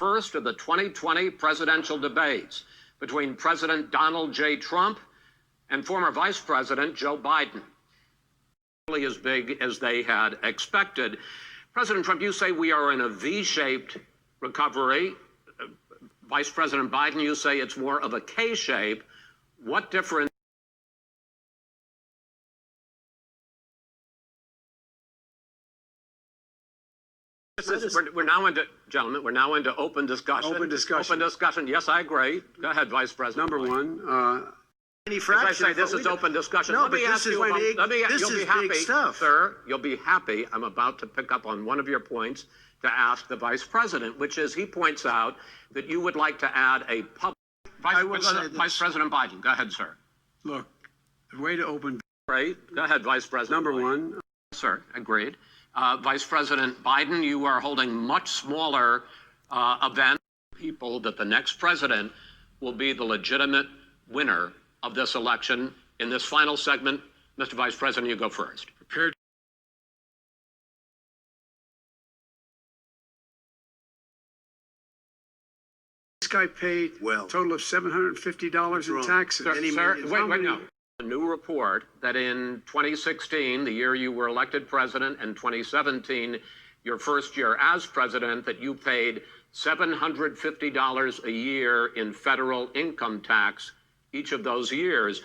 first of the 2020 presidential debates between President Donald J. Trump and former Vice President Joe Biden. Really as big as they had expected. President Trump, you say we are in a V-shaped recovery. Vice President Biden, you say it's more of a K-shape. What difference? We're now into, gentlemen, we're now into open discussion. Open discussion. Open discussion. Yes, I agree. Go ahead, Vice President. Number one, any fraction. As I say, this is open discussion. No, let me but ask this is you about, this you'll is be happy, big stuff. Sir, you'll be happy. I'm about to pick up on one of your points to ask the Vice President, which is he points out that you would like to add a public. Vice President Biden, go ahead, sir. Look, the way to open. Right. Go ahead, Vice President. Number one. Sir, agreed. Vice President Biden, you are holding much smaller event people that the next president will be the legitimate winner of this election. In this final segment, Mr. Vice President, you go first. Prepared. This guy paid a total of $750 in taxes. Sir, wait, no. A new report that in 2016, the year you were elected president, and 2017, your first year as president, that you paid $750 a year in federal income tax each of those years.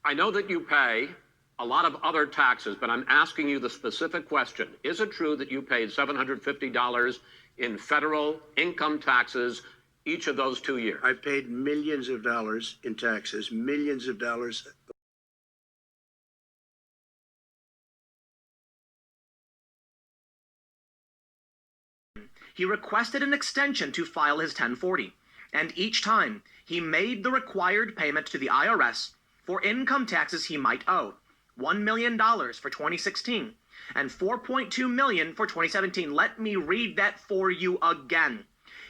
I know that you pay a lot of other taxes, but I'm asking you the specific question. Is it true that you paid $750 in federal income taxes each of those 2 years? I paid millions of dollars in taxes, millions of dollars. He requested an extension to file his 1040, and each time he made the required payment to the IRS for income taxes he might owe, $1 million for 2016 and $4.2 million for 2017. Let me read that for you again.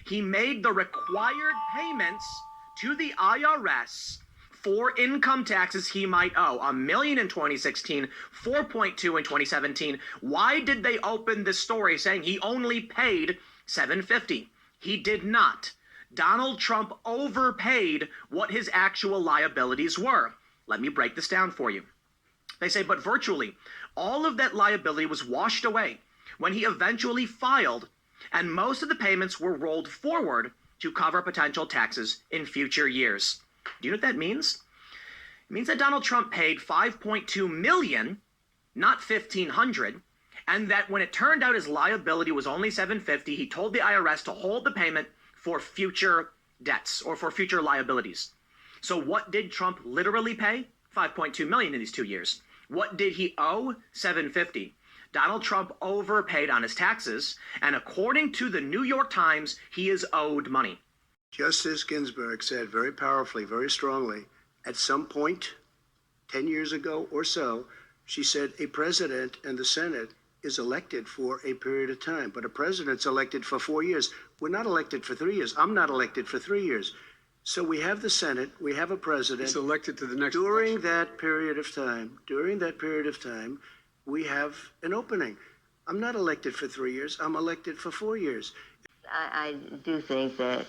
He made the required payments to the IRS for income taxes he might owe, $1 million in 2016, $4.2 in 2017. Why did they open this story saying he only paid $750? He did not. Donald Trump overpaid what his actual liabilities were. Let me break this down for you. They say, but virtually all of that liability was washed away when he eventually filed, and most of the payments were rolled forward to cover potential taxes in future years. Do you know what that means? It means that Donald Trump paid $5.2 million, not $1,500, and that when it turned out his liability was only $750, he told the IRS to hold the payment for future debts or for future liabilities. So what did Trump literally pay? $5.2 million in these 2 years. What did he owe? $750. Donald Trump overpaid on his taxes, and according to the New York Times, he is owed money. Justice Ginsburg said very powerfully, very strongly, at some point, 10 years ago or so, she said a president and the Senate is elected for a period of time, but a president's elected for 4 years. We're not elected for 3 years. I'm not elected for 3 years. So we have the Senate, we have a president. He's elected to the next during election. that period of time, we have an opening. I'm not elected for 3 years. I'm elected for 4 years. I do think that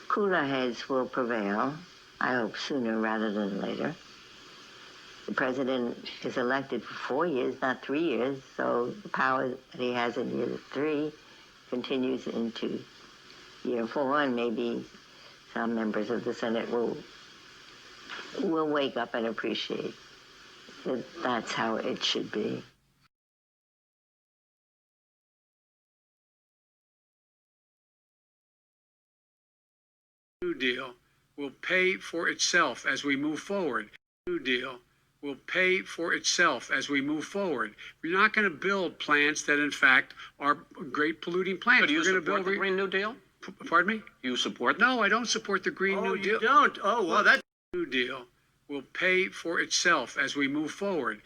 cooler heads will prevail. I hope sooner rather than later. The president is elected for 4 years, not 3 years, so the power that he has in year 3 continues into year 4, and maybe some members of the Senate will wake up and appreciate that that's how it should be. New Deal will pay for itself as we move forward. New Deal will pay for itself as we move forward. We're not going to build plants that, in fact, are great polluting plants. So do you We're going to support build the Green New Deal? Pardon me? You support No, I don't support the Green New Deal. You don't? Oh, well, that New Deal will pay for itself as we move forward.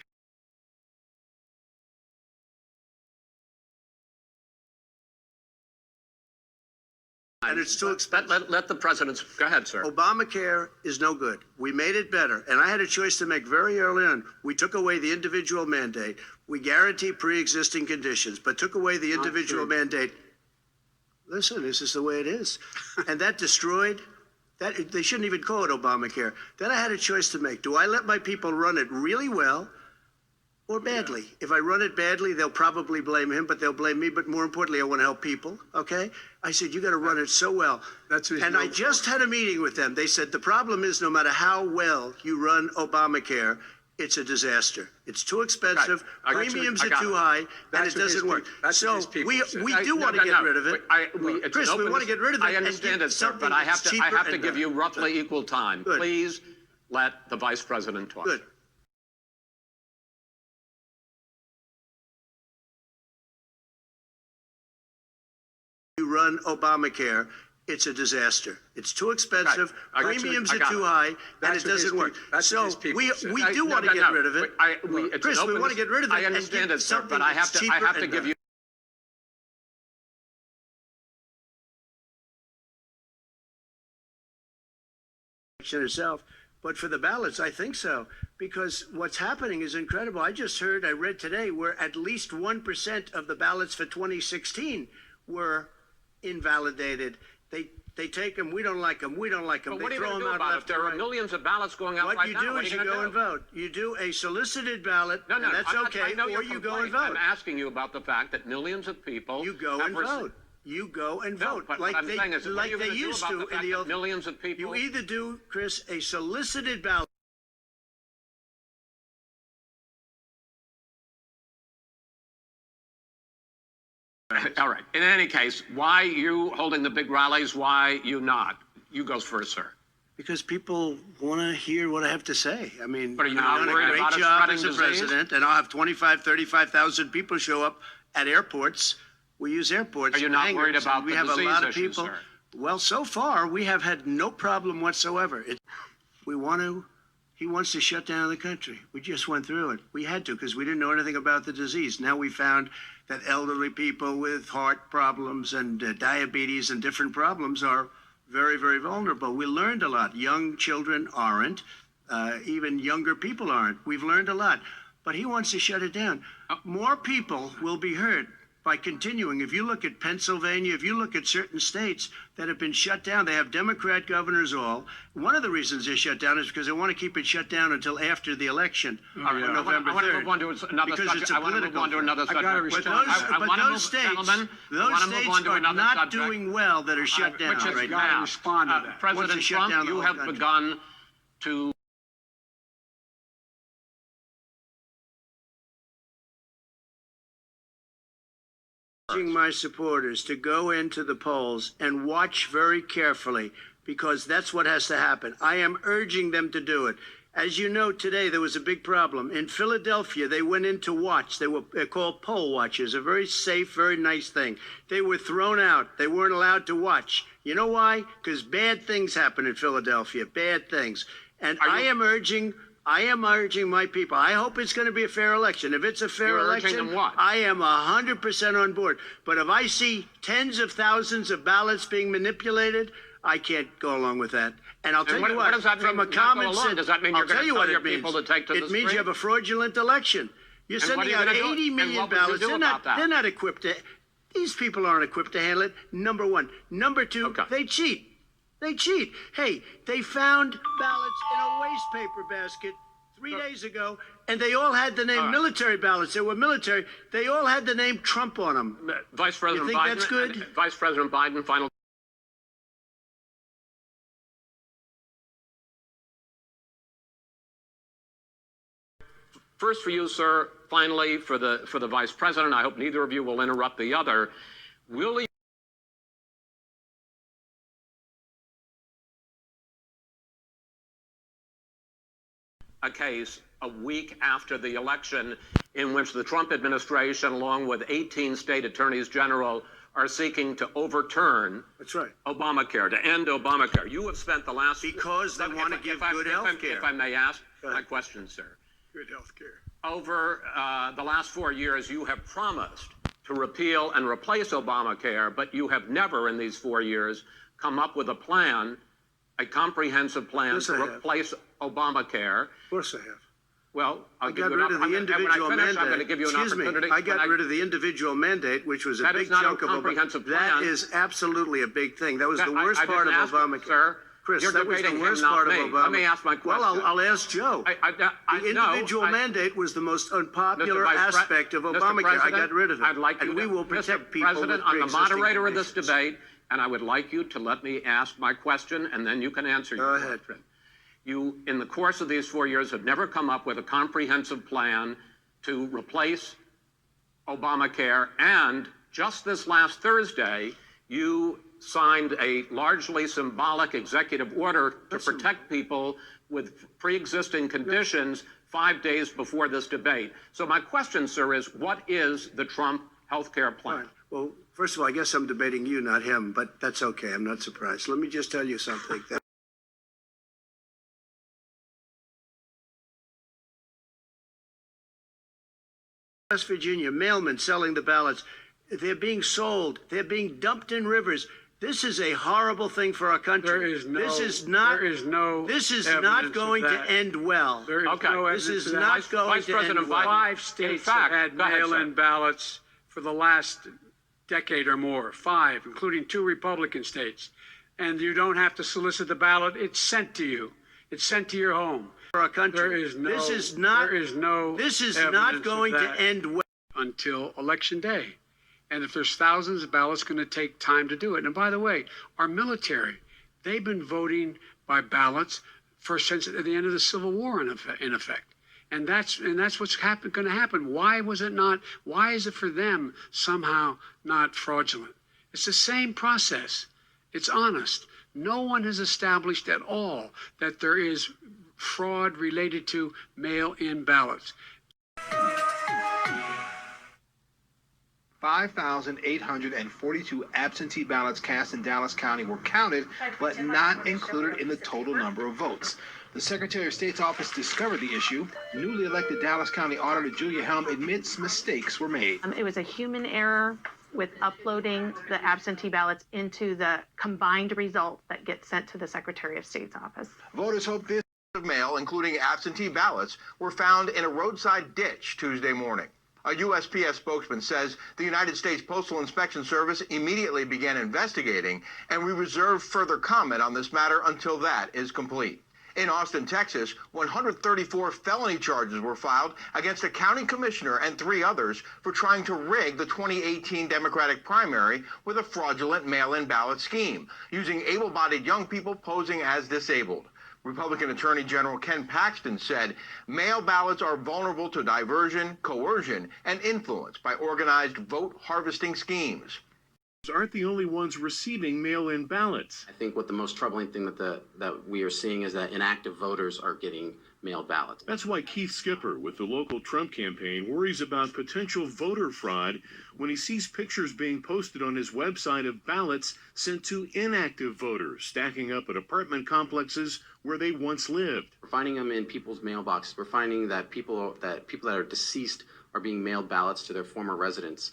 and it's too expensive. Let the presidents, go ahead, sir. Obamacare is no good. We made it better. And I had a choice to make very early on. We took away the individual mandate. We guarantee pre-existing conditions, but took away the individual mandate. Listen, this is the way it is. And that destroyed, that they shouldn't even call it Obamacare. Then I had a choice to make. Do I let my people run it really well or badly? If I run it badly, they'll probably blame him, but they'll blame me. But more importantly, I want to help people, okay? I said, you got to run it so well. That's what he's And I known just for. had a meeting with them. They said, the problem is no matter how well you run Obamacare, it's a disaster. It's too expensive, I got it. premiums I are got too it. high, and That's it what his doesn't work. people- that's So what his people said. we do want to get rid of it. Chris, we want to get rid of it. I understand it, sir, but I have to give you roughly equal time. Good. Please let the vice president talk. Good. You run Obamacare, it's a disaster. It's too expensive, Right. premiums I are got too it. high, and That's it what his doesn't work. people- that's what So his people we said. do want to get rid of it. Chris, we want to get rid of it. I and understand give it, sir, but something I have that's to cheaper and give better. you. Itself, but for the ballots, I think so, because what's happening is incredible. I read today, where at least 1% of the ballots for 2016 were invalidated. They take them, we don't like them, we don't like them. But what They are you throw going to them do out about it? left If there and are right. millions of ballots going out What right you now, do what are is you you going go to and do? vote. You do a solicited ballot, No, and that's I'm not- okay, I know or your you go and complaint. vote. I'm asking you about the fact that millions of people You go have and vote. You go and No, vote, but like what I'm they saying is, what are you like they gonna do used about to the in fact the that old. millions of people? You either do, Chris, a solicited ballot. All right. In any case, why you holding the big rallies? Why you not? You go first, sir. Because people want to hear what I have to say. I mean, But are you I've not done a worried great about us job spreading as a disease? president, and I'll have 35,000 people show up at airports. We use airports. Are you for not hangars, worried and about we the have a disease lot of issue, people. sir? Well, so far we have had no problem whatsoever. He wants to shut down the country. We just went through it. We had to because we didn't know anything about the disease. Now we found that elderly people with heart problems and diabetes and different problems are very, very vulnerable. We learned a lot. Young children aren't. Even younger people aren't. We've learned a lot. But he wants to shut it down. More people will be hurt by continuing. If you look at Pennsylvania, if you look at certain states that have been shut down, they have Democrat governors all. One of the reasons they're shut down is because they want to keep it shut down until after the election on November 3rd. I want to move on to another Because subject. it's a I want to move political on to another thing. subject. I gotta But respond. those states are not doing well that are shut down Which is right gotta now. respond to that. President Once they shut Trump, down the you whole have country. begun to Urging my supporters to go into the polls and watch very carefully because that's what has to happen. I am urging them to do it. As you know, today there was a big problem. In Philadelphia, they went in to watch. They're called poll watchers, a very safe, very nice thing. They were thrown out. They weren't allowed to watch. You know why? Because bad things happen in Philadelphia, bad things. And I am urging my people. I hope it's going to be a fair election. If it's a fair You're urging election, them what? I am 100% on board. But if I see tens of thousands of ballots being manipulated, I can't go along with that. And I'll tell what- you what what, does that mean, from a not go common along? sense, Does that mean I'll you're gonna tell you tell what your it means. people to take to the It means street? you have a fraudulent election. You're And what sending are you out gonna do? 80 And million what would you ballots. do about that? They're not equipped to. These people aren't equipped to handle it. Number one. Number two, Okay. they cheat. They cheat. Hey, they found ballots in a waste paper basket 3 days ago, and they all had the name All right. military ballots. They were military. They all had the name Trump on them. Vice President You think Biden. that's good? Vice President Biden, final. First for you, sir. Finally, for the Vice President, I hope neither of you will interrupt the other. Will you a case a week after the election in which the Trump administration, along with 18 state attorneys general, are seeking to overturn That's right. Obamacare, to end Obamacare? You have spent the last... Because they want to give good health care. If I may ask my question, sir. Good health care. Over the last 4 years, you have promised to repeal and replace Obamacare, but you have never in these 4 years come up with a plan, a comprehensive plan Yes, to I have. replace Obamacare. Of course I have. Well, I'll I give got you an rid of the and individual when I finish, I'm going to mandate. give you an Excuse me, opportunity. I got When rid of the individual mandate, which was a That is big not a chunk of comprehensive That plan. is absolutely a big thing. That was the I- worst I part of didn't ask you, Obamacare. sir. Chris, You're that was the debating him, worst not part of me. Obama. Let me ask my question. Well, I'll ask Joe. The no, individual mandate was the most unpopular Mr. Vice Pre- aspect of Mr. Obamacare. I President, got rid of it. I'd like you and we to, will Mr. protect people President, with I'm the pre-existing moderator of this conditions. debate, and I would like you to let me ask my question, and then you can answer your Go ahead. question. You, in the course of these 4 years, have never come up with a comprehensive plan to replace Obamacare, and just this last Thursday, you signed a largely symbolic executive order to protect people with pre-existing conditions 5 days before this debate. So my question, sir, is what is the Trump health care plan? Fine. Well, first of all, I guess I'm debating you, not him, but that's okay. I'm not surprised. Let me just tell you something. West Virginia, mailmen selling the ballots. They're being sold. They're being dumped in rivers. This is a horrible thing for our country. This is not going to end well. There is Okay. no This evidence is of that. not going Vice to President end well. Biden. 5 states fact, have had go ahead, mail-in sir. ballots for the last decade or more. 5, including 2 Republican states. And you don't have to solicit the ballot. It's sent to you. It's sent to your home. For our country. There is no This is not evidence going of to that end well. until Election Day. And if there's thousands of ballots, it's going to take time to do it. And by the way, our military, they've been voting by ballots since at the end of the Civil War, in effect. And that's what's going to happen. Why is it for them somehow not fraudulent? It's the same process. It's honest. No one has established at all that there is fraud related to mail-in ballots. 5,842 absentee ballots cast in Dallas County were counted, but not included in the total number of votes. The Secretary of State's office discovered the issue. Newly elected Dallas County Auditor Julia Helm admits mistakes were made. It was a human error with uploading the absentee ballots into the combined result that gets sent to the Secretary of State's office. Voters hope this of mail, including absentee ballots, were found in a roadside ditch Tuesday morning. A USPS spokesman says the United States Postal Inspection Service immediately began investigating, and we reserve further comment on this matter until that is complete. In Austin, Texas, 134 felony charges were filed against a county commissioner and 3 others for trying to rig the 2018 Democratic primary with a fraudulent mail-in ballot scheme, using able-bodied young people posing as disabled. Republican Attorney General Ken Paxton said mail ballots are vulnerable to diversion, coercion, and influence by organized vote harvesting schemes. Aren't the only ones receiving mail-in ballots. I think what the most troubling thing that we are seeing is that inactive voters are getting mailed ballots. That's why Keith Skipper with the local Trump campaign worries about potential voter fraud when he sees pictures being posted on his website of ballots sent to inactive voters stacking up at apartment complexes where they once lived. We're finding them in people's mailboxes. We're finding that people that are deceased are being mailed ballots to their former residents.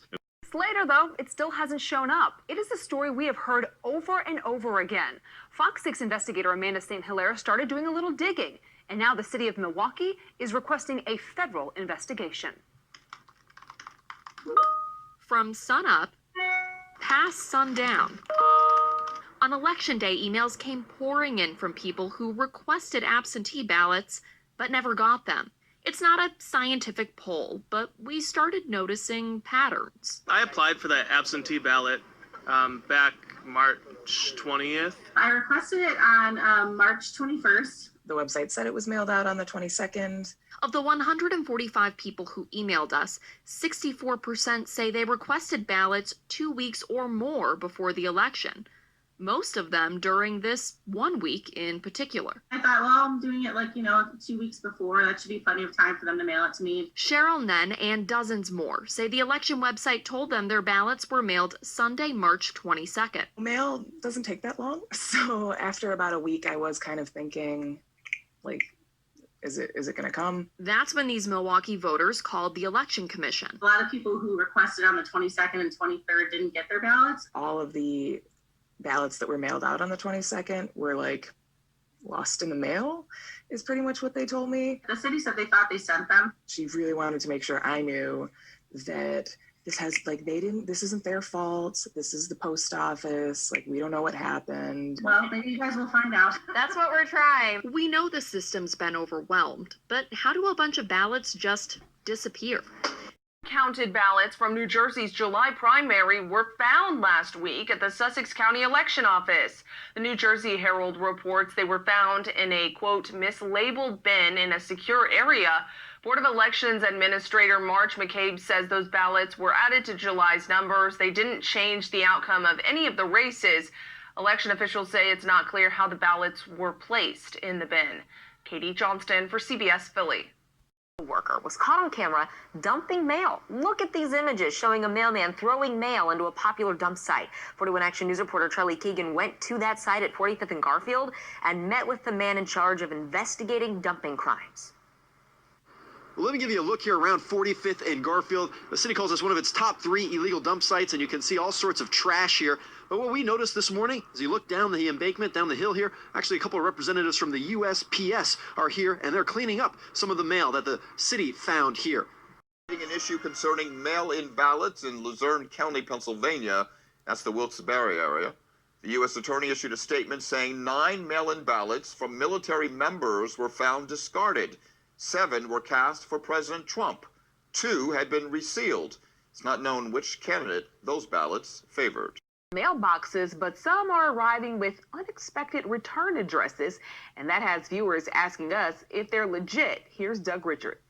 Later, though, it still hasn't shown up. It is a story we have heard over and over again. Fox 6 investigator Amanda St. Hilaire started doing a little digging, and now the city of Milwaukee is requesting a federal investigation. From sunup past sundown. On Election Day, emails came pouring in from people who requested absentee ballots but never got them. It's not a scientific poll, but we started noticing patterns. I applied for that absentee ballot back March 20th. I requested it on March 21st. The website said it was mailed out on the 22nd. Of the 145 people who emailed us, 64% say they requested ballots 2 weeks or more before the election. Most of them during this 1 week in particular. I thought, well, I'm doing it 2 weeks before. That should be plenty of time for them to mail it to me. Cheryl Nen and dozens more say the election website told them their ballots were mailed Sunday, March 22nd. Mail doesn't take that long. So after about a week, I was kind of thinking, is it going to come? That's when these Milwaukee voters called the Election Commission. A lot of people who requested on the 22nd and 23rd didn't get their ballots. All of the ballots that were mailed out on the 22nd were lost in the mail, is pretty much what they told me. The city said they thought they sent them. She really wanted to make sure I knew that this isn't their fault. This is the post office. Like, we don't know what happened. Well, maybe you guys will find out. That's what we're trying. We know the system's been overwhelmed, but how do a bunch of ballots just disappear? Counted ballots from New Jersey's July primary were found last week at the Sussex County Election Office. The New Jersey Herald reports they were found in a, quote, mislabeled bin in a secure area. Board of Elections Administrator March McCabe says those ballots were added to July's numbers. They didn't change the outcome of any of the races. Election officials say it's not clear how the ballots were placed in the bin. Katie Johnston for CBS Philly. Worker was caught on camera dumping mail. Look at these images showing a mailman throwing mail into a popular dump site. 41 Action News reporter Charlie Keegan went to that site at 45th and Garfield and met with the man in charge of investigating dumping crimes. Well, let me give you a look here around 45th and Garfield. The city calls this one of its top 3 illegal dump sites, and you can see all sorts of trash here. But what we noticed this morning, as you look down the embankment, down the hill here, actually a couple of representatives from the USPS are here, and they're cleaning up some of the mail that the city found here. An issue concerning mail-in ballots in Luzerne County, Pennsylvania. That's the Wilkes-Barre area. The U.S. Attorney issued a statement saying 9 mail-in ballots from military members were found discarded. 7 were cast for President Trump. 2 had been resealed. It's not known which candidate those ballots favored. Mailboxes, but some are arriving with unexpected return addresses, and that has viewers asking us if they're legit. Here's Doug Richards.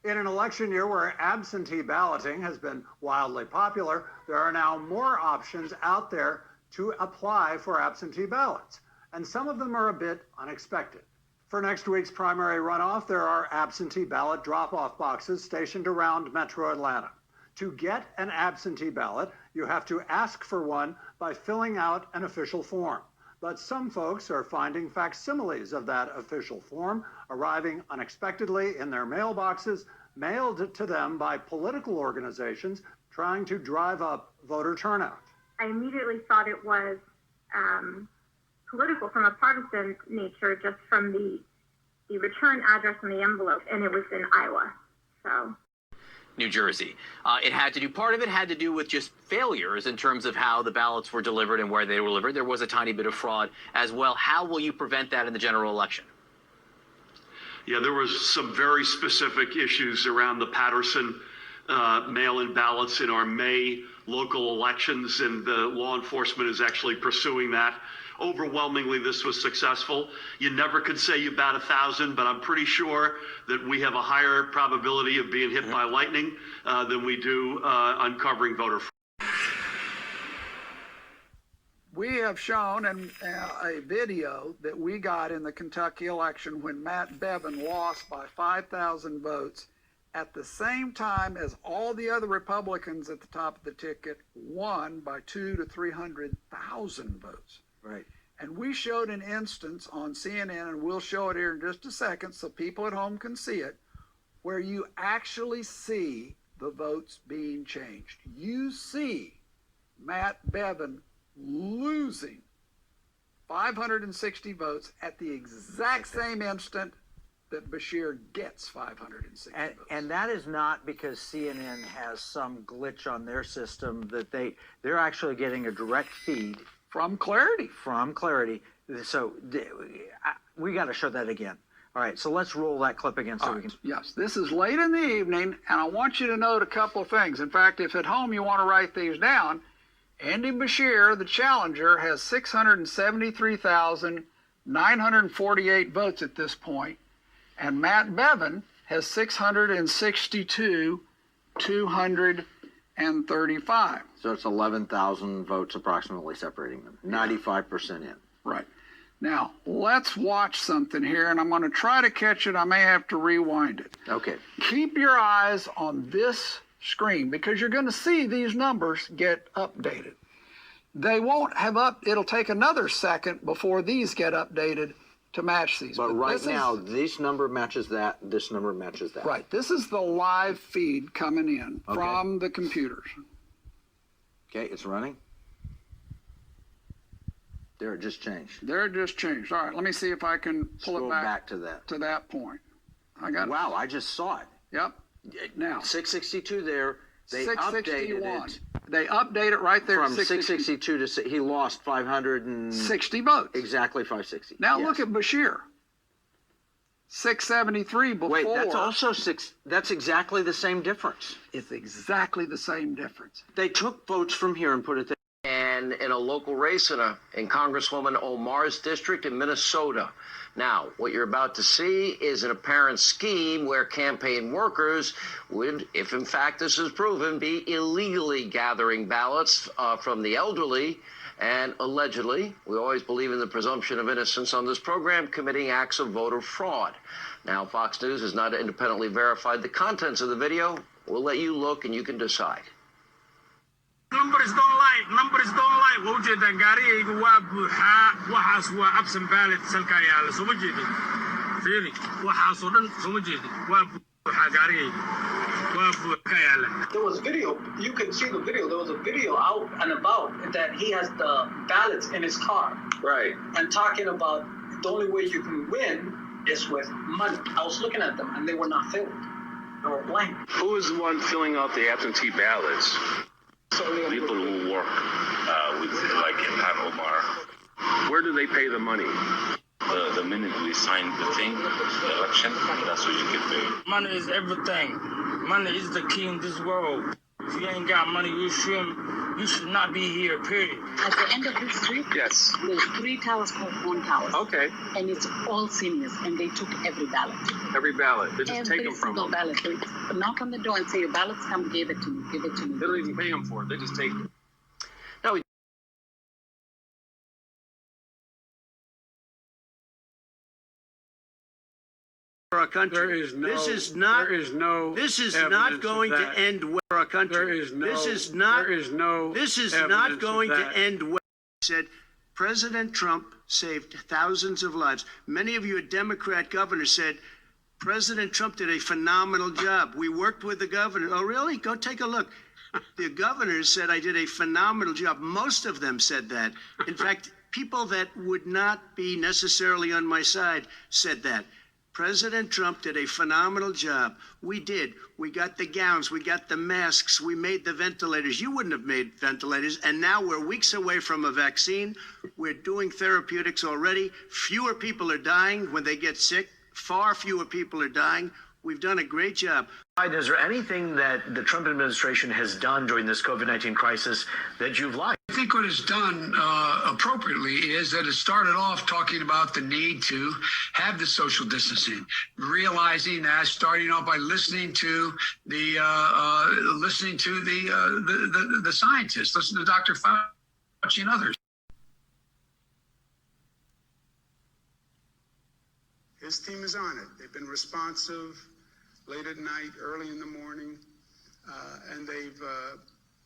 In an election year where absentee balloting has been wildly popular, there are now more options out there to apply for absentee ballots, and some of them are a bit unexpected. For next week's primary runoff, there are absentee ballot drop-off boxes stationed around Metro Atlanta. To get an absentee ballot, you have to ask for one by filling out an official form. But some folks are finding facsimiles of that official form arriving unexpectedly in their mailboxes, mailed to them by political organizations trying to drive up voter turnout. I immediately thought it was political from a partisan nature, just from the return address on the envelope, and it was in Iowa. So. New Jersey. Part of it had to do with just failures in terms of how the ballots were delivered and where they were delivered. There was a tiny bit of fraud as well. How will you prevent that in the general election? Yeah, there was some very specific issues around the Patterson mail-in ballots in our May local elections, and the law enforcement is actually pursuing that. Overwhelmingly, this was successful. You never could say you bat 1,000, but I'm pretty sure that we have a higher probability of being hit by lightning than we do uncovering voter fraud. We have shown in a video that we got in the Kentucky election when Matt Bevin lost by 5,000 votes at the same time as all the other Republicans at the top of the ticket won by 200,000 to 300,000 votes. Right. And we showed an instance on CNN, and we'll show it here in just a second so people at home can see it, where you actually see the votes being changed. You see Matt Bevin losing 560 votes at the exact same instant that Beshear gets 560 votes. And that is not because CNN has some glitch on their system, that they're actually getting a direct feed from Clarity. So we got to show that again. All right, so let's roll that clip again so we can. Yes, this is late in the evening, and I want you to note a couple of things. In fact, if at home you want to write these down, Andy Beshear, the challenger, has 673,948 votes at this point, and Matt Bevin has 662,235. So it's 11,000 votes approximately separating them. 95% in. Right. Now, let's watch something here, and I'm going to try to catch it. I may have to rewind it. Okay. Keep your eyes on this screen because you're going to see these numbers get updated. They won't have it'll take another second before these get updated to match these. But right now, this number matches that, this number matches that. Right. This is the live feed coming in from the computers. Okay, it's running. There, it just changed. There it just changed. All right, let me see if I can pull Scroll it back back to that. to that point. I got Wow, I just saw it. Yep. Now 662 there. They 661. updated it. They update it right there From to 662 to he lost 60 votes. Exactly 560. Now Yes. look at Bashir. 673 before. Wait, that's also that's exactly the same difference. It's exactly the same difference. They took votes from here and put it there. And in a local race in Congresswoman Omar's district in Minnesota. Now, what you're about to see is an apparent scheme where campaign workers would, if in fact this is proven, be illegally gathering ballots from the elderly and allegedly, we always believe in the presumption of innocence on this program, committing acts of voter fraud. Now, Fox News has not independently verified the contents of the video. We'll let you look and you can decide. Numbers don't lie waa ujeedaan gaarigaygu waa buuxaa waxaas waa absent ballot salkaa yaala soo ma jeedin fiiri waxaasoo dhan soo ma jeedin waa buuxaa gaarigaygu waa buuxa yaala. There was video, you can see the video, there was a video out and about that he has the ballots in his car. Right. And talking about the only way you can win is with money. I was looking at them and they were not filled. They were blank. Who is the one filling out the absentee ballots? People who work with, like in Omar. Where do they pay the money? The minute we sign the thing, the election, that's what you get paid. Money is everything. Money is the key in this world. If you ain't got money, you should not be here, period. At the end of this street, yes, there's 3 towers called phone towers. Okay. And it's all seniors, and they took every ballot. Every ballot. They just take Every them from single them. ballot. They knock on the door and say, your ballots come, give it to me, give it to me. They don't even pay them for it. They just take it. For our country. This is not going to end well for our country. This is not going to end well. Said President Trump saved thousands of lives. Many of you Democrat governors said President Trump did a phenomenal job. We worked with the governor. Oh, really? Go take a look. The governors said I did a phenomenal job. Most of them said that. In fact, people that would not be necessarily on my side said that. President Trump did a phenomenal job. We did. We got the gowns. We got the masks. We made the ventilators. You wouldn't have made ventilators. And now we're weeks away from a vaccine. We're doing therapeutics already. Fewer people are dying when they get sick. Far fewer people are dying. We've done a great job. Is there anything that the Trump administration has done during this COVID-19 crisis that you've liked? I think what it's done appropriately is that it started off talking about the need to have the social distancing, realizing that, starting off by listening to the scientists, listen to Dr. Fauci and others. His team is on it. They've been responsive late at night, early in the morning, and they've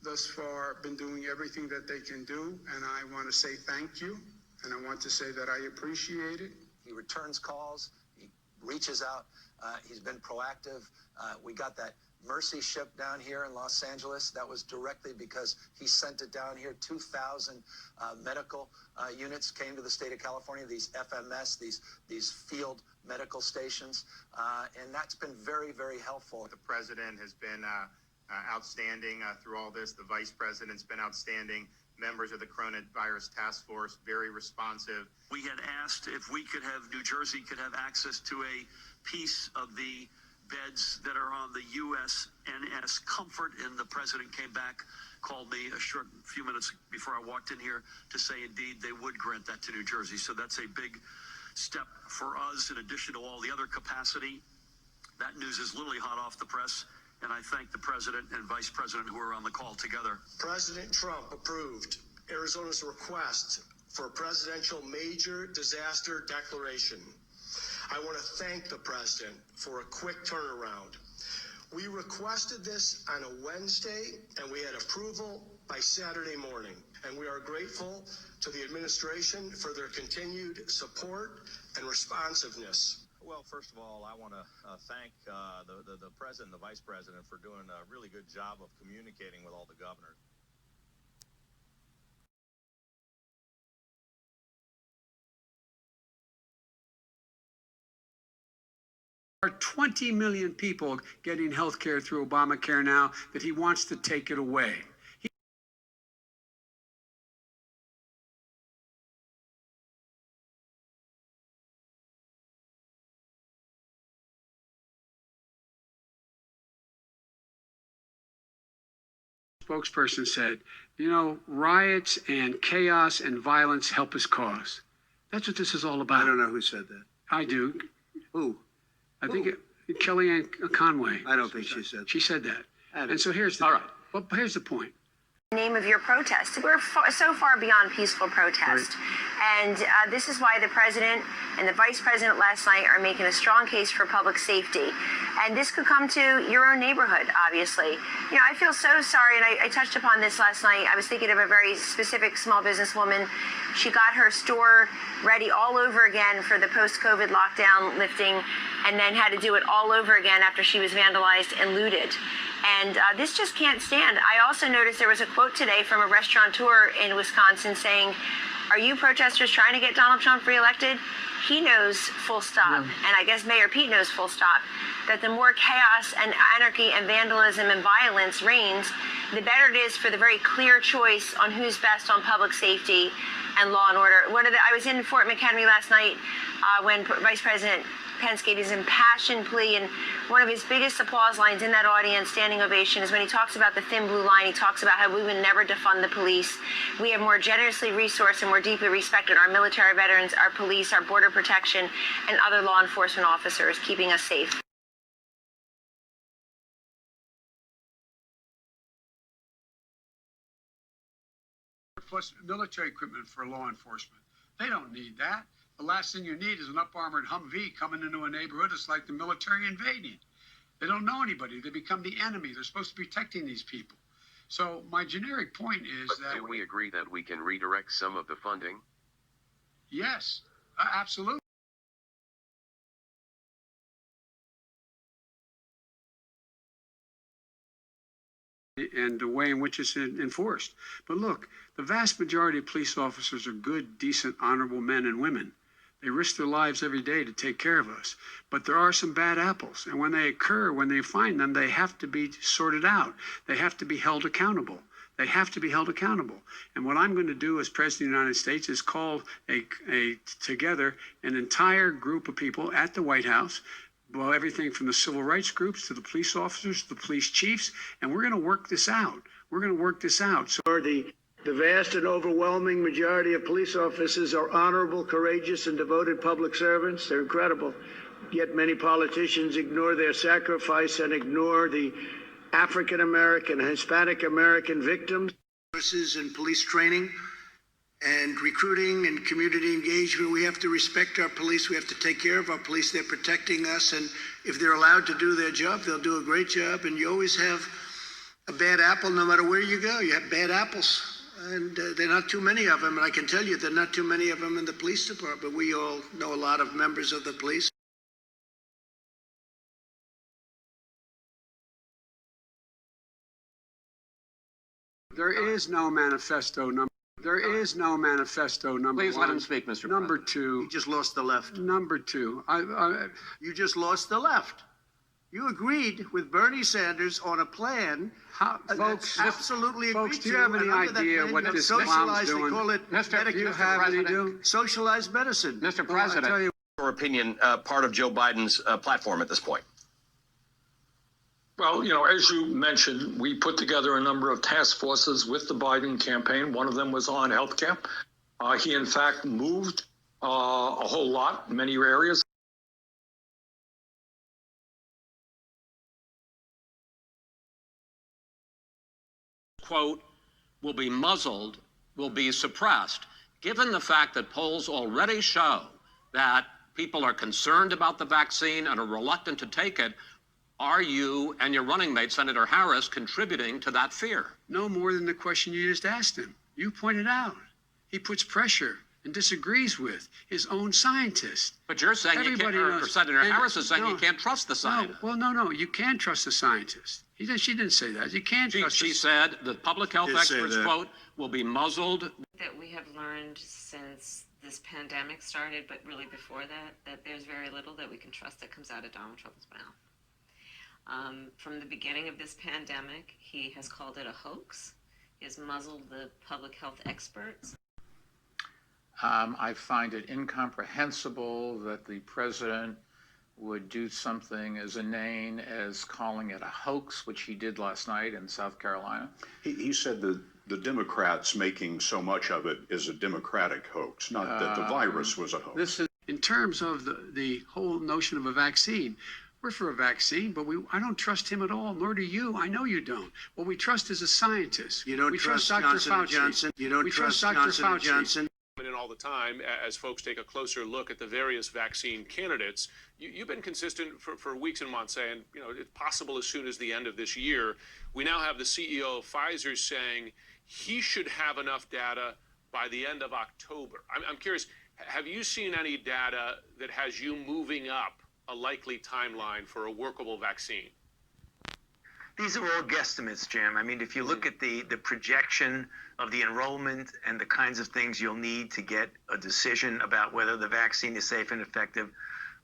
thus far been doing everything that they can do. And I want to say thank you, and I want to say that I appreciate it. He returns calls. He reaches out. He's been proactive. We got that Mercy ship down here in Los Angeles. That was directly because he sent it down here. 2,000 medical units came to the state of California, these FMS, these field medical stations, and that's been very, very helpful. The president has been outstanding through all this. The vice president's been outstanding. Members of the coronavirus task force, very responsive. We had asked if New Jersey could have access to a piece of the beds that are on the USNS Comfort, and the president came back, called me a few minutes before I walked in here to say indeed they would grant that to New Jersey. So that's a big step for us in addition to all the other capacity. That news is literally hot off the press, and I thank the president and vice president who are on the call together. President Trump approved Arizona's request for a presidential major disaster declaration. I want to thank the president for a quick turnaround. We requested this on a Wednesday, and we had approval by Saturday morning. And we are grateful to the administration for their continued support and responsiveness. Well, first of all, I want to thank the president and the vice president for doing a really good job of communicating with all the governors. There are 20 million people getting health care through Obamacare now that he wants to take it away. Spokesperson said, you know, riots and chaos and violence help us cause. That's what this is all about. I don't know who said that. I do. Who? I think Kellyanne Conway. I don't think she said that. She said that. And so here's the Well, here's the point. Name of your protest. We're so far beyond peaceful protest. Right. And this is why the president and the vice president last night are making a strong case for public safety. And this could come to your own neighborhood, obviously. You know, I feel so sorry, and I touched upon this last night. I was thinking of a very specific small businesswoman. She got her store ready all over again for the post-COVID lockdown lifting, and then had to do it all over again after she was vandalized and looted. And this just can't stand. I also noticed there was a quote today from a restaurateur in Wisconsin saying, are you protesters trying to get Donald Trump reelected? He knows full stop, and I guess Mayor Pete knows full stop, that the more chaos and anarchy and vandalism and violence reigns, the better it is for the very clear choice on who's best on public safety and law and order. I was in Fort McHenry last night when Vice President Pence gave his impassioned plea, and one of his biggest applause lines in that audience, standing ovation, is when he talks about the thin blue line. He talks about how we would never defund the police. We have more generously resourced and more deeply respected our military veterans, our police, our border protection, and other law enforcement officers, keeping us safe. Plus military equipment for law enforcement. They don't need that. The last thing you need is an up-armored Humvee coming into a neighborhood. It's like the military invading. They don't know anybody. They become the enemy. They're supposed to be protecting these people. So my generic point is that... Do we agree that we can redirect some of the funding? Yes, absolutely. And the way in which it's enforced. But look, the vast majority of police officers are good, decent, honorable men and women. They risk their lives every day to take care of us. But there are some bad apples. And when they occur, when they find them, they have to be sorted out. They have to be held accountable. They have to be held accountable. And what I'm going to do as President of the United States is call together an entire group of people at the White House, well, everything from the civil rights groups to the police officers, to the police chiefs, and we're going to work this out. We're going to work this out. So the vast and overwhelming majority of police officers are honorable, courageous, and devoted public servants. They're incredible. Yet many politicians ignore their sacrifice and ignore the African American, Hispanic American victims. Resources and police training and recruiting and community engagement. We have to respect our police. We have to take care of our police. They're protecting us. And if they're allowed to do their job, they'll do a great job. And you always have a bad apple no matter where you go. You have bad apples. And there are not too many of them. And I can tell you there are not too many of them in the police department. We all know a lot of members of the police. There is no manifesto number. There is no manifesto number Please one. let him speak, Mr. Number President. two. You just lost the left. Number two. You just lost the left. You agreed with Bernie Sanders on a plan. Folks, absolutely folks, agreed do you have any idea what this clown's doing? They call it Do you have any socialized medicine. Mr. President, tell you, your opinion, part of Joe Biden's platform at this point? Well, as you mentioned, we put together a number of task forces with the Biden campaign. One of them was on health care. He, in fact, moved a whole lot, many areas. Quote, will be muzzled, will be suppressed, given the fact that polls already show that people are concerned about the vaccine and are reluctant to take it. Are you and your running mate, Senator Harris, contributing to that fear? No more than the question you just asked him. You pointed out. He puts pressure and disagrees with his own scientists. But you're saying Everybody you can't, knows. or Senator Harris is saying no, you can't trust the scientists. No, you can trust the scientists. She didn't say that. You can't trust She said the public health experts, quote, will be muzzled. That we have learned since this pandemic started, but really before that there's very little that we can trust that comes out of Donald Trump's mouth. From the beginning of this pandemic, he has called it a hoax. He has muzzled the public health experts. I find it incomprehensible that the president would do something as inane as calling it a hoax, which he did last night in South Carolina. He said that the Democrats making so much of it is a Democratic hoax, not that the virus was a hoax. This is in terms of the whole notion of a vaccine. We're for a vaccine, but I don't trust him at all, nor do you. I know you don't. What we trust is a scientist. You don't trust Dr. Fauci. You don't trust Dr. Fauci. In all the time, as folks take a closer look at the various vaccine candidates, you've been consistent for weeks and months saying, it's possible as soon as the end of this year. We now have the CEO of Pfizer saying he should have enough data by the end of October. I'm curious, have you seen any data that has you moving up a likely timeline for a workable vaccine? These are all guesstimates, Jim. I mean, if you look at the projection of the enrollment and the kinds of things you'll need to get a decision about whether the vaccine is safe and effective,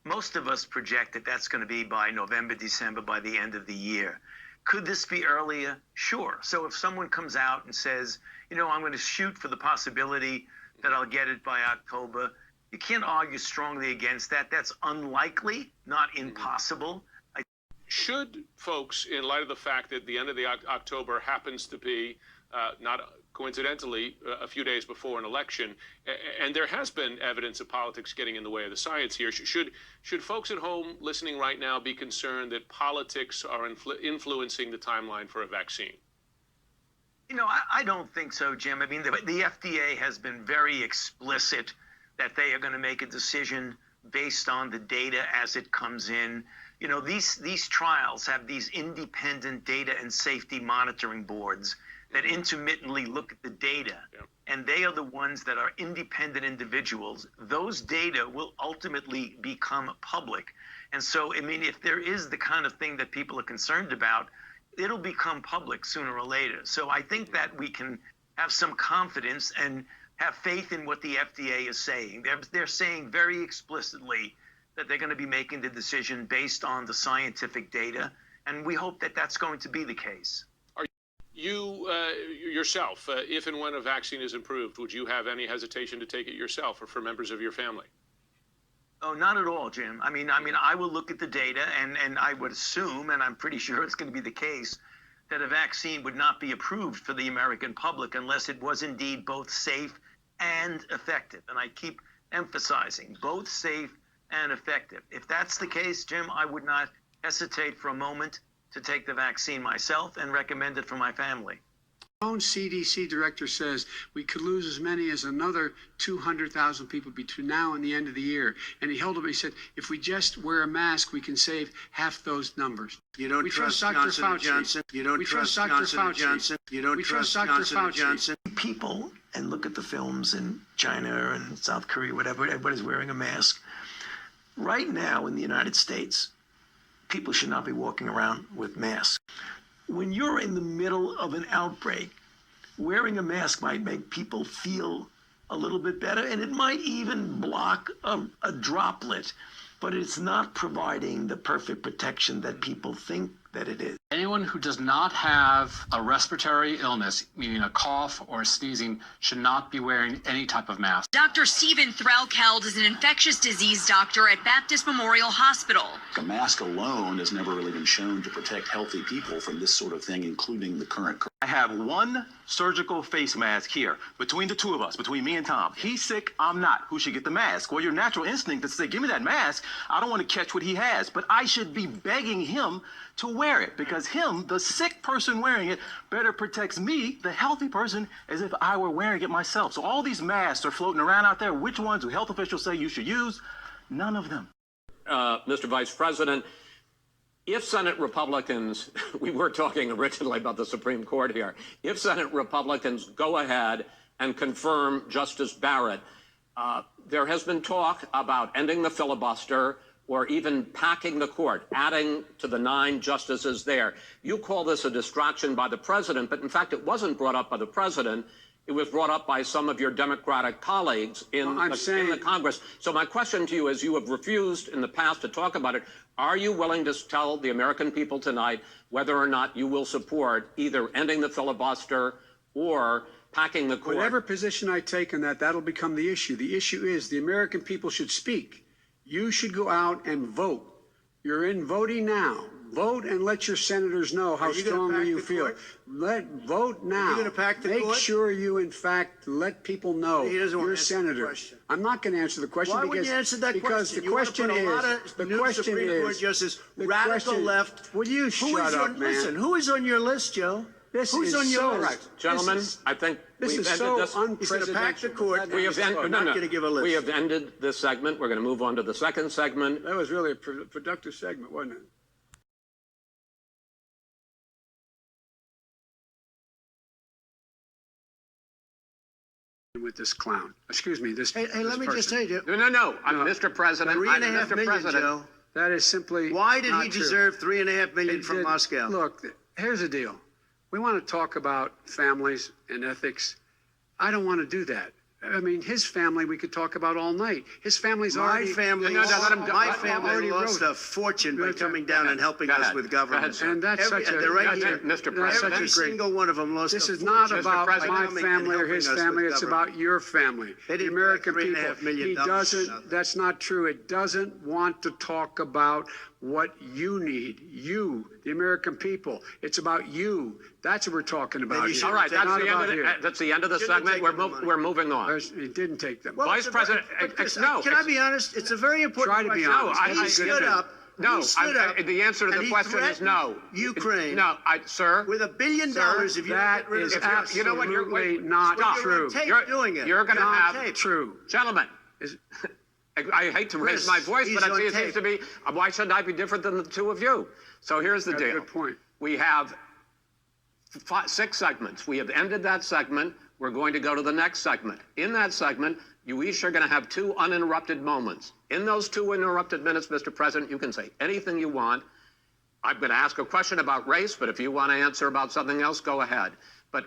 most of us project that that's going to be by November, December, by the end of the year. Could this be earlier? Sure. So if someone comes out and says, I'm going to shoot for the possibility that I'll get it by October, you can't argue strongly against that. That's unlikely, not impossible. Should folks, in light of the fact that the end of the October happens to be, not coincidentally, a few days before an election, and there has been evidence of politics getting in the way of the science here, should folks at home listening right now be concerned that politics are influencing the timeline for a vaccine? I don't think so, Jim. I mean, the FDA has been very explicit that they are going to make a decision based on the data as it comes in. These trials have these independent data and safety monitoring boards that intermittently look at the data, and they are the ones that are independent individuals. Those data will ultimately become public. And so, I mean, if there is the kind of thing that people are concerned about, it'll become public sooner or later. So I think that we can have some confidence and have faith in what the FDA is saying. They're saying very explicitly that they're going to be making the decision based on the scientific data, and we hope that that's going to be the case. Are you yourself, if and when a vaccine is approved, would you have any hesitation to take it yourself or for members of your family? Oh, not at all, Jim. I mean, I will look at the data, and I would assume, and I'm pretty sure it's going to be the case, that a vaccine would not be approved for the American public unless it was indeed both safe and effective. And I keep emphasizing both safe and effective. If that's the case, Jim, I would not hesitate for a moment to take the vaccine myself and recommend it for my family. Our own CDC director says we could lose as many as another 200,000 people between now and the end of the year. And he said, if we just wear a mask, we can save half those numbers. You don't trust Dr. Fauci. You don't trust Dr. Fauci. You don't trust Dr. Fauci. People and look at the films in China and South Korea, whatever, everybody's wearing a mask. Right now in the United States, people should not be walking around with masks. When you're in the middle of an outbreak, wearing a mask might make people feel a little bit better, and it might even block a droplet, but it's not providing the perfect protection that people think that it is. Anyone who does not have a respiratory illness, meaning a cough or sneezing, should not be wearing any type of mask. Dr. Stephen Threlkeld is an infectious disease doctor at Baptist Memorial Hospital. A mask alone has never really been shown to protect healthy people from this sort of thing, including the current. I have one surgical face mask here between the two of us, between me and Tom. He's sick, I'm not. Who should get the mask? Well, your natural instinct is to say, give me that mask. I don't want to catch what he has, but I should be begging him to wear it because him, the sick person wearing it, better protects me, the healthy person, as if I were wearing it myself. So all these masks are floating around out there. Which ones do health officials say you should use? None of them. Mr. Vice President, if Senate Republicans, we were talking originally about the Supreme Court here, if Senate Republicans go ahead and confirm Justice Barrett, there has been talk about ending the filibuster or even packing the court, adding to the 9 justices there. You call this a distraction by the president, but in fact it wasn't brought up by the president. It was brought up by some of your Democratic colleagues in the Congress. So my question to you is, you have refused in the past to talk about it. Are you willing to tell the American people tonight whether or not you will support either ending the filibuster or packing the court? Whatever position I take on that, that'll become the issue. The issue is the American people should speak. You should go out and vote. You're in voting now. Vote and let your senators know how strongly you feel. Vote now. Are you going to pack the court? Make sure you, in fact, let people know you're a senator. I'm not going to answer the question. Why would you answer that because question? the question is, Supreme Court justice, radical left. Will you shut up, man? Listen, who is on your list, Joe? Who's on your list? Gentlemen, I think this we've is ended so this. unprecedented. We have I'm not going to give a list. We have ended this segment. We're going to move on to the second segment. That was really a productive segment, wasn't it? With this clown. Excuse me, this. Hey, let me just say, No, Mr. President. $3.5 million, Joe. That is simply. Why did not he true. deserve $3.5 million from Moscow? Look, here's the deal. We want to talk about families and ethics. I don't want to do that. I mean, his family we could talk about all night. His family's already. My family lost a fortune by coming down and helping us with government. And that's such a. They're right here. Mr. President. Every single one of them lost. This is not about my family or his family. It's about your family, the American people. He doesn't. That's not true. It doesn't want to talk about what you need. You, the American people. It's about you. That's what we're talking about. All right, that's the end of the segment. We're moving on. He didn't take them. Vice President, no. Can I be honest? It's a very important Try to be question. honest. He stood up. No, the answer to the question is no. Ukraine. No, sir. With $1 billion, if you get rid of the absolutely, you know what? You're not true. You're going to have true, gentlemen. I hate to raise my voice, but it seems to be. Why shouldn't I be different than the two of you? So here's the deal. Good point. We have 6 segments. We have ended that segment. We're going to go to the next segment. In that segment, you each are going to have 2 uninterrupted moments. In those 2 uninterrupted minutes, Mr. President, you can say anything you want. I'm going to ask a question about race, but if you want to answer about something else, go ahead. But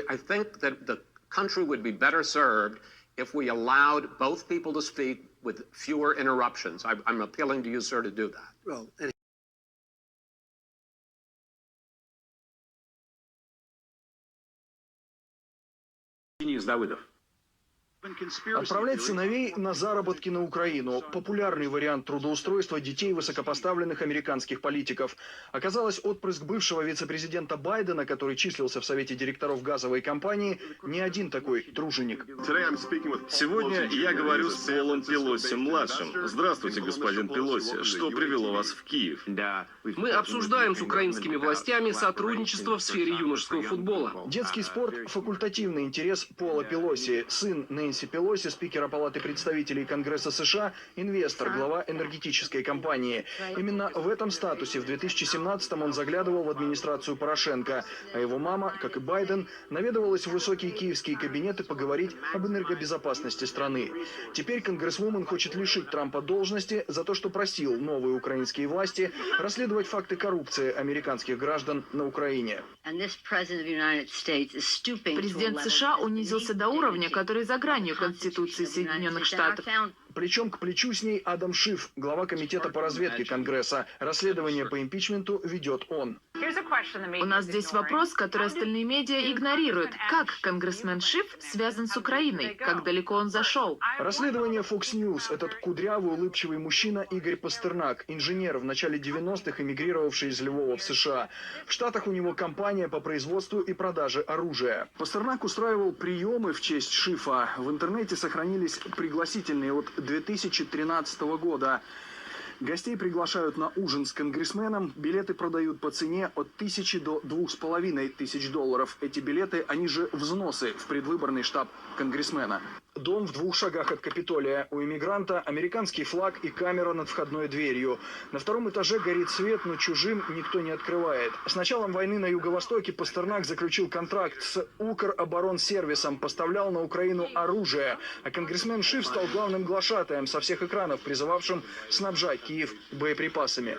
I think that the country would be better served if we allowed both people to speak with fewer interruptions. I'm appealing to you, sir, to do that. Well, Отправлять сыновей на заработки на Украину – популярный вариант трудоустройства детей высокопоставленных американских политиков. Оказалось, отпрыск бывшего вице-президента Байдена, который числился в Совете директоров газовой компании, не один такой труженик. Сегодня я говорю с Полом Пелоси-младшим. Здравствуйте, господин Пелоси. Что привело вас в Киев? Мы обсуждаем с украинскими властями сотрудничество в сфере юношеского футбола. Детский спорт – факультативный интерес Пола Пелоси. Сын Нэнси Пелоси, спикера Палаты представителей Конгресса США, инвестор, глава энергетической компании. Именно в этом статусе в 2017-м он заглядывал в администрацию Порошенко, а его мама, как и Байден, наведывалась в высокие киевские кабинеты поговорить об энергобезопасности страны. Теперь конгрессвумен хочет лишить Трампа должности за то, что просил новые украинские власти расследовать факты коррупции американских граждан на Украине. Президент США унизился до уровня, который за гранью Конституции Соединенных Штатов. Плечом к плечу с ней Адам Шиф, глава комитета по разведке Конгресса. Расследование по импичменту ведет он. У нас здесь вопрос, который остальные медиа игнорируют. Как конгрессмен Шиф связан с Украиной? Как далеко он зашел? Расследование Fox News. Этот кудрявый, улыбчивый мужчина Игорь Пастернак, инженер, в начале 90-х эмигрировавший из Львова в США. В Штатах у него компания по производству и продаже оружия. Пастернак устраивал приемы в честь Шифа. В интернете сохранились пригласительные от 2013 года. Гостей приглашают на ужин с конгрессменом. Билеты продают по цене от 1000 до $2500. Эти билеты, они же взносы в предвыборный штаб конгрессмена. Дом в 2 шагах от Капитолия. У иммигранта американский флаг и камера над входной дверью. На 2-м этаже горит свет, но чужим никто не открывает. С началом войны на Юго-Востоке Пастернак заключил контракт с Укроборонсервисом, поставлял на Украину оружие. А конгрессмен Шиф стал главным глашатаем со всех экранов, призывавшим снабжать Киев боеприпасами.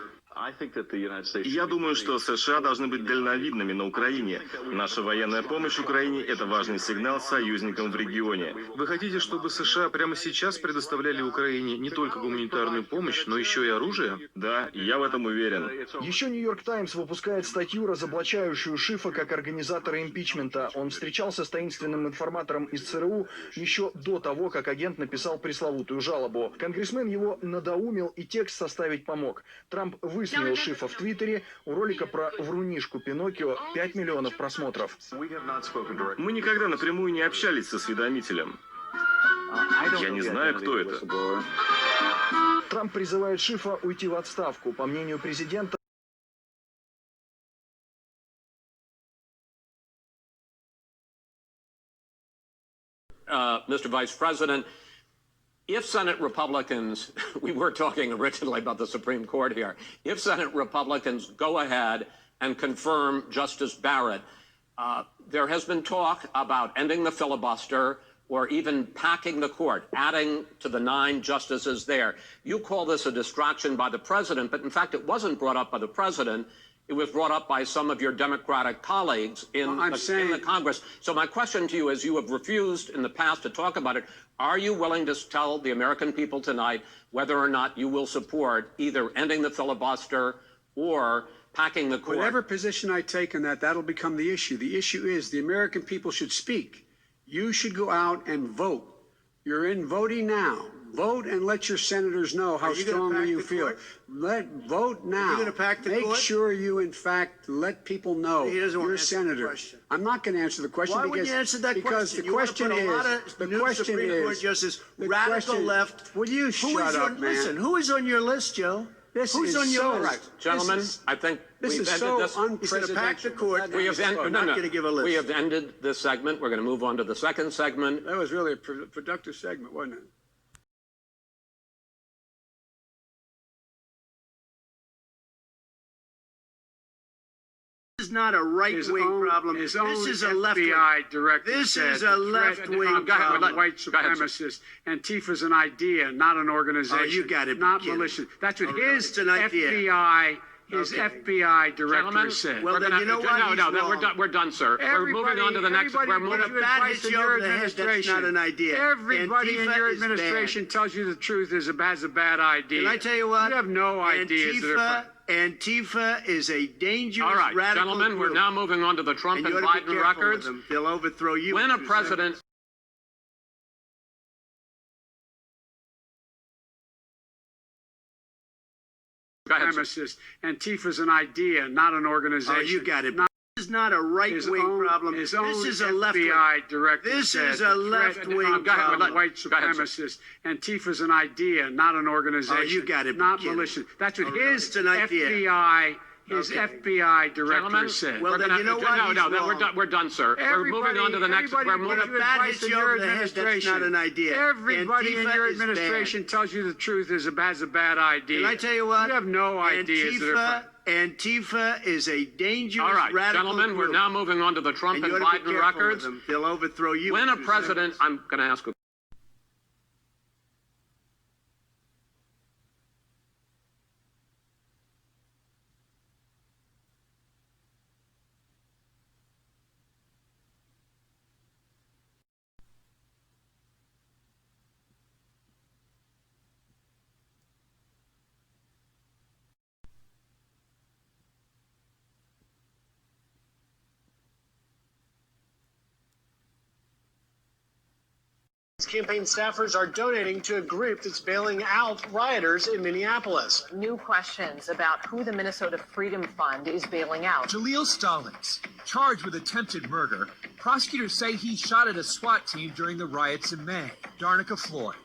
Я думаю, что США должны быть дальновидными на Украине. Наша военная помощь Украине – это важный сигнал союзникам в регионе. Вы хотите, чтобы США прямо сейчас предоставляли Украине не только гуманитарную помощь, но еще и оружие? Да, я в этом уверен. Еще «Нью-Йорк Таймс» выпускает статью, разоблачающую Шифа как организатора импичмента. Он встречался с таинственным информатором из ЦРУ еще до того, как агент написал пресловутую жалобу. Конгрессмен его надоумил и текст составить помог. Трамп высмеял Шифа в Твиттере. У ролика про врунишку Пиноккио 5 миллионов просмотров. Мы никогда напрямую не общались с осведомителем. Я не знаю, кто это. Трамп призывает Шифа уйти в отставку. По мнению президента, Mr. Vice President, if Senate Republicans, we were talking originally about the Supreme Court here, if Senate Republicans go ahead and confirm Justice Barrett, there has been talk about ending the filibuster or even packing the court, adding to the 9 justices there. You call this a distraction by the president, but in fact it wasn't brought up by the president. It was brought up by some of your Democratic colleagues in the Congress. So my question to you is, you have refused in the past to talk about it. Are you willing to tell the American people tonight whether or not you will support either ending the filibuster or packing the court? Whatever position I take on that, that'll become the issue. The issue is the American people should speak. You should go out and vote. You're in voting now. Vote and let your senators know how strongly you feel. Vote now. Make sure you, in fact, let people know you're a senator. I'm not going to answer the question. Why would you answer that question? The question is, radical left. Will you shut up, man? Listen, who is on your list, Joe? Who's on your list? Gentlemen, I think this is so unprecedented. We have ended this segment. We're going to move on to the second segment. That was really a productive segment, wasn't it? This is not a right-wing problem. This is a left-wing. Director this is a left-wing problem. White supremacist. Antifa's an idea, not an organization. Oh, you got it. Not malicious. That's what his FBI. FBI director said. Well, then you know what? No, we're done, sir. We're moving on to the next. We're moving on to your administration. That's not an idea. Everybody in your administration tells you the truth has a bad idea. Can I tell you what? You have no ideas. Antifa is a dangerous All right, radical gentlemen, group. we're now moving on to the Trump and Biden records. They'll overthrow you. When a president... Supremacist. Antifa's an idea, not an organization. Oh, you got it. This is not a right-wing problem. This is a left-wing. Director this is a left-wing problem. White supremacist. Antifa's an idea, not an organization. Oh, you got it. Not malicious. That's what his FBI. His FBI director said. Well, then you know what? No, we're done, sir. We're moving on to the next. We're moving on to your administration. That's not an idea. Everybody in your administration tells you the truth has a bad idea. Can I tell you what? You have no ideas. Antifa is a dangerous All right, radical gentlemen, group. we're now moving on to the Trump and Biden records. They'll overthrow you. When a president, I'm going to ask a Campaign staffers are donating to a group that's bailing out rioters in Minneapolis. New questions about who the Minnesota Freedom Fund is bailing out. Jaleel Stallings, charged with attempted murder. Prosecutors say he shot at a SWAT team during the riots in May. Darnica Floyd,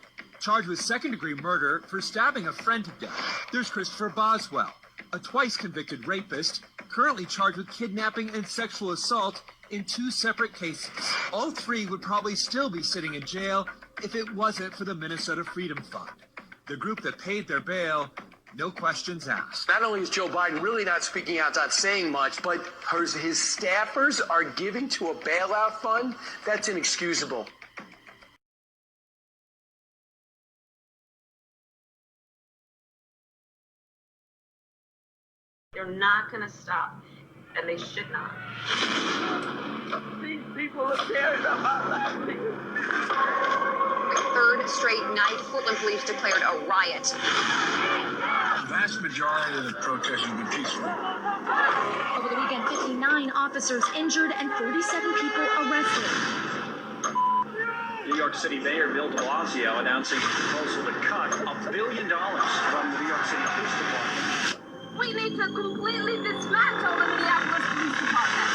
charged with second-degree murder for stabbing a friend to death. There's Christopher Boswell, a twice-convicted rapist, currently charged with kidnapping and sexual assault in 2 separate cases. All 3 would probably still be sitting in jail if it wasn't for the Minnesota Freedom Fund, the group that paid their bail, no questions asked. Not only is Joe Biden really not speaking out, not saying much, but his staffers are giving to a bailout fund. That's inexcusable. They're not going to stop, and they should not. These people are tearing up our lives. Third straight night, Portland police declared a riot. The vast majority of the protesters have been peaceful. Over the weekend, 59 officers injured and 47 people arrested. New York City Mayor Bill de Blasio announcing a proposal to cut $1 billion from the New York City Police Department. We need to completely dismantle the Minneapolis Police Department.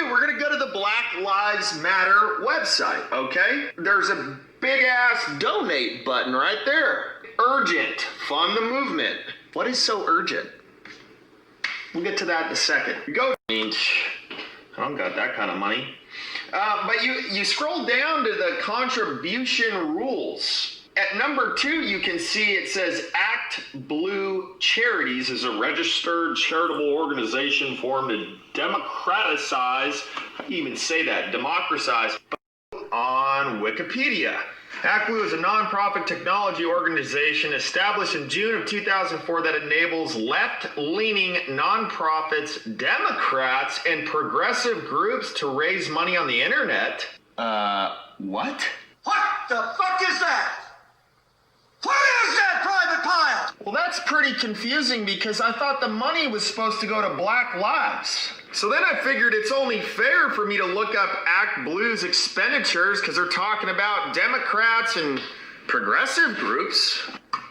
We're gonna go to the Black Lives Matter website, okay? There's a big ass donate button right there. Urgent, fund the movement. What is so urgent? We'll get to that in a second. I don't got that kind of money. But you scroll down to the contribution rules. At number 2, you can see it says Act Blue Charities is a registered charitable organization formed to democratize, how do you even say that? Democratize on Wikipedia. Act Blue is a nonprofit technology organization established in June of 2004 that enables left-leaning nonprofits, Democrats, and progressive groups to raise money on the internet. What? What the fuck is that? What is that private pile? Well, that's pretty confusing because I thought the money was supposed to go to Black Lives. So then I figured it's only fair for me to look up Act Blue's expenditures because they're talking about Democrats and progressive groups.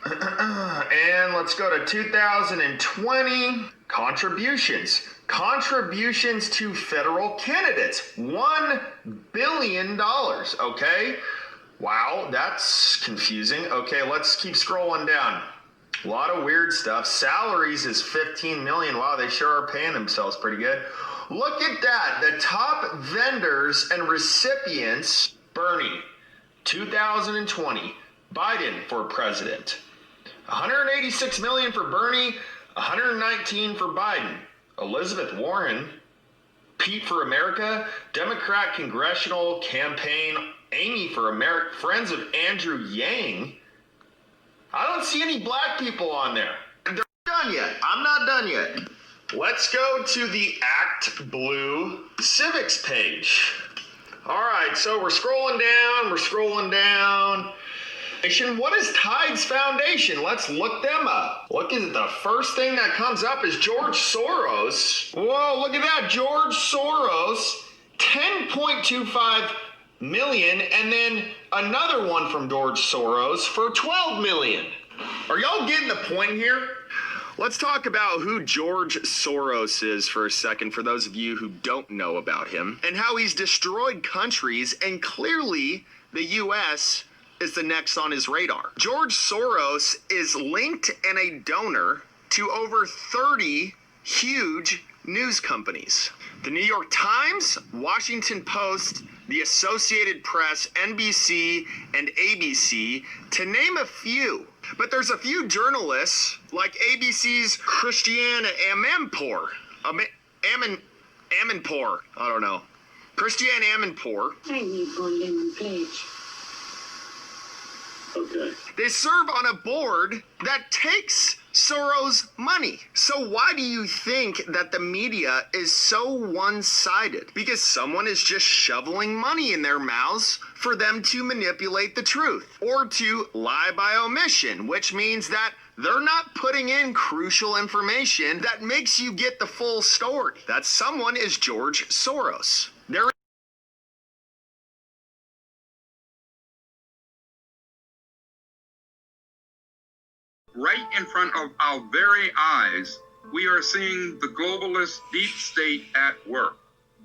And let's go to 2020. Contributions. Contributions to federal candidates. $1 billion, okay? Wow, that's confusing. Okay, let's keep scrolling down. A lot of weird stuff. Salaries is $15 million. Wow, they sure are paying themselves pretty good. Look at that. The top vendors and recipients. Bernie, 2020. Biden for president. $186 million for Bernie, $119 for Biden. Elizabeth Warren, Pete for America, Democrat Congressional Campaign, Amy for America, Friends of Andrew Yang. I don't see any black people on there. They're not done yet. I'm not done yet. Let's go to the Act Blue Civics page. All right, so we're scrolling down. What is Tides Foundation? Let's look them up. Look at the first thing that comes up is George Soros. Whoa, look at that, George Soros, 10.25 million, and then another one from George Soros for 12 million. Are y'all getting the point here? Let's talk about who George Soros is for a second, for those of you who don't know about him, and how he's destroyed countries, and clearly the U.S. is the next on his radar. George Soros is linked and a donor to over 30 huge news companies. The New York Times, Washington Post, the Associated Press, NBC, and ABC, to name a few. But there's a few journalists, like ABC's Christiane Amanpour. Amanpour, I don't know. Christiane Amanpour. I need one lemon, please. Okay. They serve on a board that takes Soros' money. So why do you think that the media is so one-sided? Because someone is just shoveling money in their mouths for them to manipulate the truth or to lie by omission, which means that they're not putting in crucial information that makes you get the full story. That someone is George Soros. Right in front of our very eyes, we are seeing the globalist deep state at work.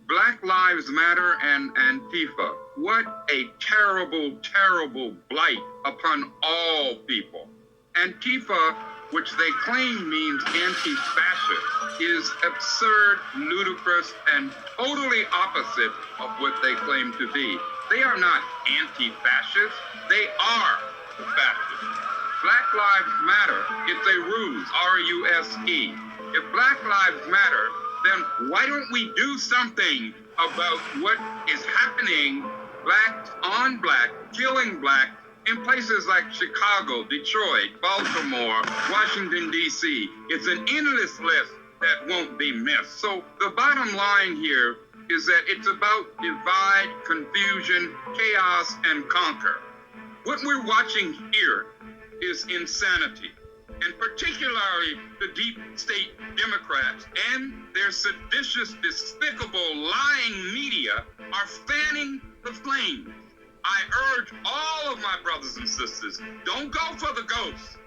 Black Lives Matter and Antifa. What a terrible, terrible blight upon all people. Antifa which they claim means anti-fascist, is absurd, ludicrous, and totally opposite of what they claim to be. They are not anti-fascist, they are fascist. Black Lives Matter, it's a ruse, R-U-S-E. If Black Lives Matter, then why don't we do something about what is happening, black on black, killing black, in places like Chicago, Detroit, Baltimore, Washington, D.C. It's an endless list that won't be missed. So the bottom line here is that it's about divide, confusion, chaos, and conquer. What we're watching here is insanity, and particularly the deep state Democrats and their seditious, despicable, lying media are fanning the flames. I urge all of my brothers and sisters, don't go for the ghosts,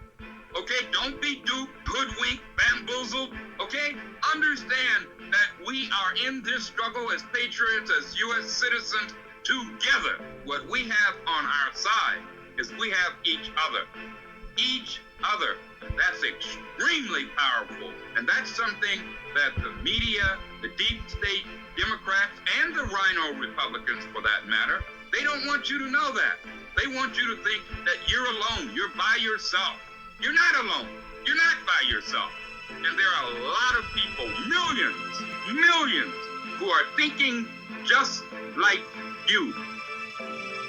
okay? Don't be duped, hoodwinked, bamboozled, okay? Understand that we are in this struggle as patriots, as U.S. citizens, together. What we have on our side is we have each other. Each other. That's extremely powerful. And that's something that the media, the deep state Democrats, and the rhino Republicans, for that matter, they don't want you to know that. They want you to think that you're alone. You're by yourself. You're not alone. You're not by yourself. And there are a lot of people, millions, who are thinking just like you.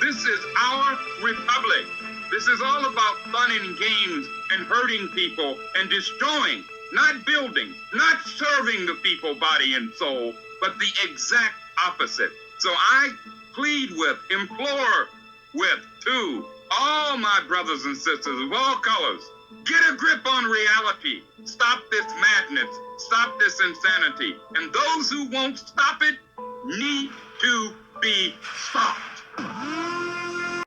This is our republic. This is all about fun and games and hurting people and destroying, not building, not serving the people, body and soul, but the exact opposite. So I plead with, implore with, to all my brothers and sisters of all colors, get a grip on reality. Stop this madness. Stop this insanity. And those who won't stop it need to be stopped.